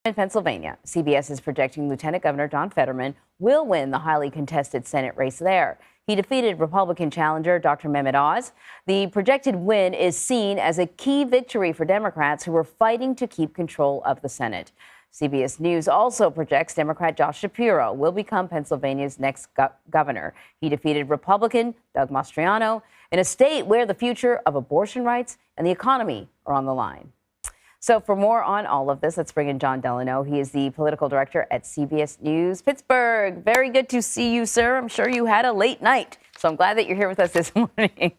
In Pennsylvania, CBS is projecting Lieutenant Governor John Fetterman will win the highly contested Senate race there. He defeated Republican challenger Dr. Mehmet Oz. The projected win is seen as a key victory for Democrats who are fighting to keep control of the Senate. CBS News also projects Democrat Josh Shapiro will become Pennsylvania's next governor. He defeated Republican Doug Mastriano in a state where the future of abortion rights and the economy are on the line. So for more on all of this, let's bring in Jon Delano. He is the political director at CBS News Pittsburgh. Very good to see you, sir. I'm sure you had a late night, so I'm glad that you're here with us this morning.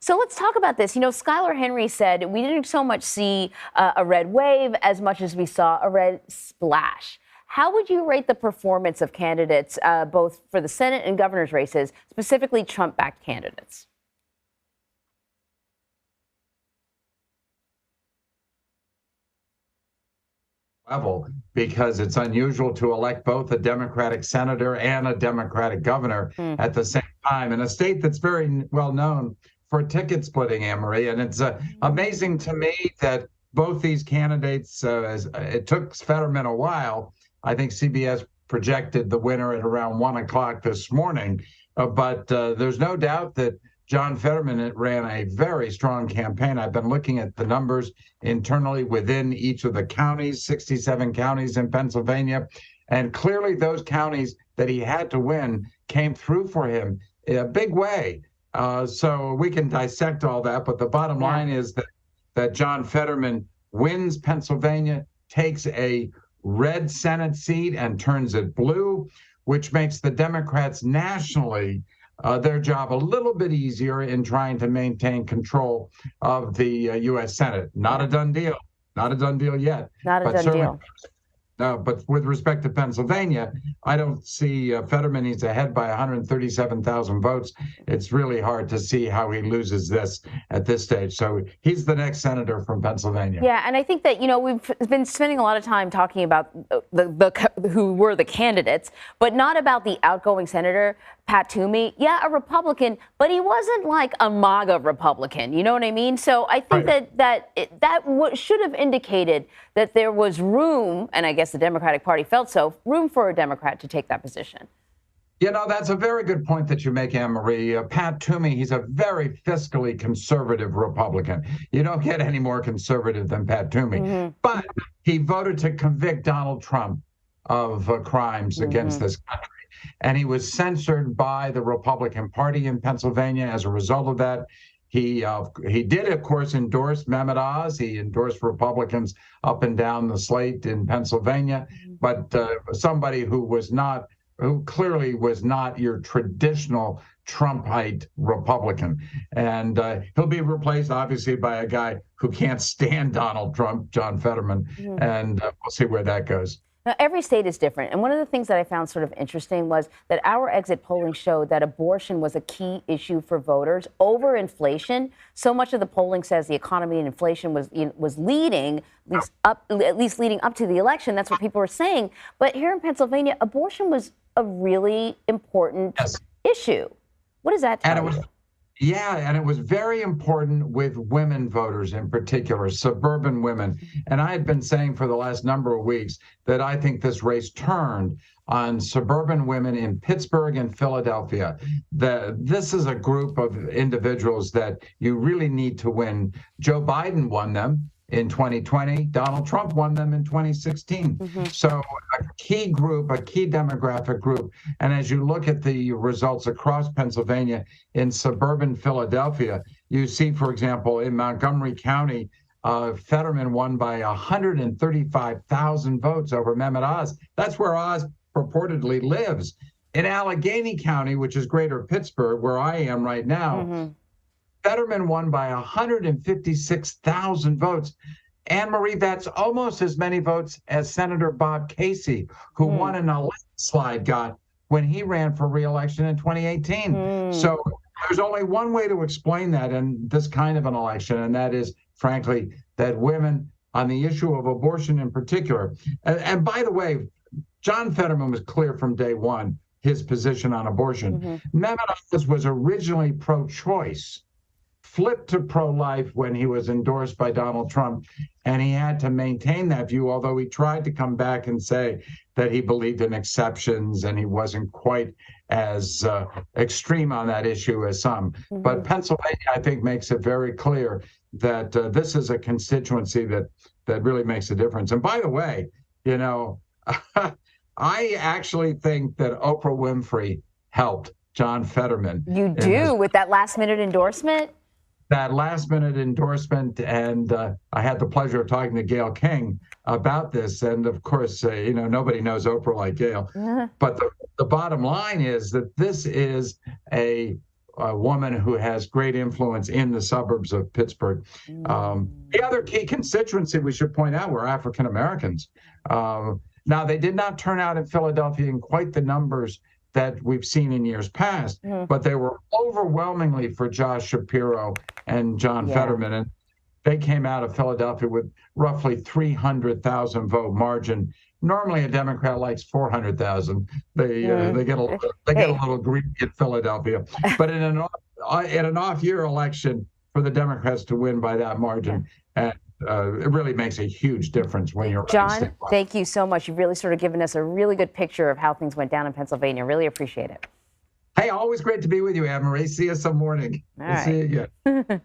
So let's talk about this. You know, Skylar Henry said we didn't so much see a red wave as much as we saw a red splash. How would you rate the performance of candidates, both for the Senate and governor's races, specifically Trump-backed candidates? Level, because it's unusual to elect both a Democratic senator and a Democratic governor at the same time in a state that's very well known for ticket splitting, Anne-Marie. And it's amazing to me that both these candidates, it took Fetterman a while. I think CBS projected the winner at around 1 o'clock this morning. But there's no doubt that John Fetterman ran a very strong campaign. I've been looking at the numbers internally within each of the counties, 67 counties in Pennsylvania. And clearly those counties that he had to win came through for him in a big way. So we can dissect all that. But the bottom line is that John Fetterman wins Pennsylvania, takes a red Senate seat and turns it blue, which makes the Democrats nationally their job a little bit easier in trying to maintain control of the U.S. Senate. Not a done deal. Not a done deal yet. Not a done deal. But with respect to Pennsylvania, I don't see Fetterman. He's ahead by 137,000 votes. It's really hard to see how he loses this at this stage. So he's the next senator from Pennsylvania. Yeah, and I think that, you know, we've been spending a lot of time talking about who were the candidates, but not about the outgoing senator, Pat Toomey. Yeah, a Republican, but he wasn't like a MAGA Republican. You know what I mean? So I think that should have indicated that there was room, and I guess the Democratic Party felt so, room for a Democrat to take that position. You know, that's a very good point that you make, Anne-Marie. Pat Toomey, he's a very fiscally conservative Republican. You don't get any more conservative than Pat Toomey. But he voted to convict Donald Trump of crimes against this country. And he was censored by the Republican Party in Pennsylvania as a result of that. He did, of course, endorse Mehmet Oz. He endorsed Republicans up and down the slate in Pennsylvania. But somebody who clearly was not your traditional Trumpite Republican. And he'll be replaced, obviously, by a guy who can't stand Donald Trump, John Fetterman. And we'll see where that goes. Now, every state is different. And one of the things that I found sort of interesting was that our exit polling showed that abortion was a key issue for voters over inflation. So much of the polling says the economy and inflation was leading, at least leading up to the election. That's what people were saying. But here in Pennsylvania, abortion was a really important issue. What does that tell you? Yeah, and it was very important with women voters in particular, suburban women. And I had been saying for the last number of weeks that I think this race turned on suburban women in Pittsburgh and Philadelphia. This is a group of individuals that you really need to win. Joe Biden won them in 2020. Donald Trump won them in 2016. So a key group, a key demographic group. And as you look at the results across Pennsylvania in suburban Philadelphia, you see, for example, in Montgomery County, Fetterman won by 135,000 votes over Mehmet Oz. That's where Oz purportedly lives. In Allegheny County, which is greater Pittsburgh, where I am right now, Fetterman won by 156,000 votes. Anne-Marie, that's almost as many votes as Senator Bob Casey, who won in a landslide, got when he ran for re-election in 2018. So there's only one way to explain that in this kind of an election, and that is, frankly, that women on the issue of abortion in particular. And by the way, John Fetterman was clear from day one, his position on abortion. Mehmet Oz was originally pro-choice. flipped to pro-life when he was endorsed by Donald Trump, and he had to maintain that view, although he tried to come back and say that he believed in exceptions and he wasn't quite as extreme on that issue as some. Mm-hmm. But Pennsylvania, I think, makes it very clear that this is a constituency that really makes a difference. And by the way, you know, I actually think that Oprah Winfrey helped Jon Fetterman. You do, with that last-minute endorsement? That last-minute endorsement, and I had the pleasure of talking to Gayle King about this, and of course, you know, nobody knows Oprah like Gayle. Mm-hmm. But the bottom line is that this is a woman who has great influence in the suburbs of Pittsburgh. The other key constituency we should point out were African Americans. Now, they did not turn out in Philadelphia in quite the numbers that we've seen in years past, but they were overwhelmingly for Josh Shapiro and Jon Fetterman. And they came out of Philadelphia with roughly 300,000 vote margin. Normally, a Democrat likes 400,000. They get a little greedy in Philadelphia. But in an off-year election, for the Democrats to win by that margin, and it really makes a huge difference when you're Jon, thank you so much. You've really sort of given us a really good picture of how things went down in Pennsylvania. Really appreciate it. Hey, always great to be with you, Anne Marie. See you some morning. All right. See you again.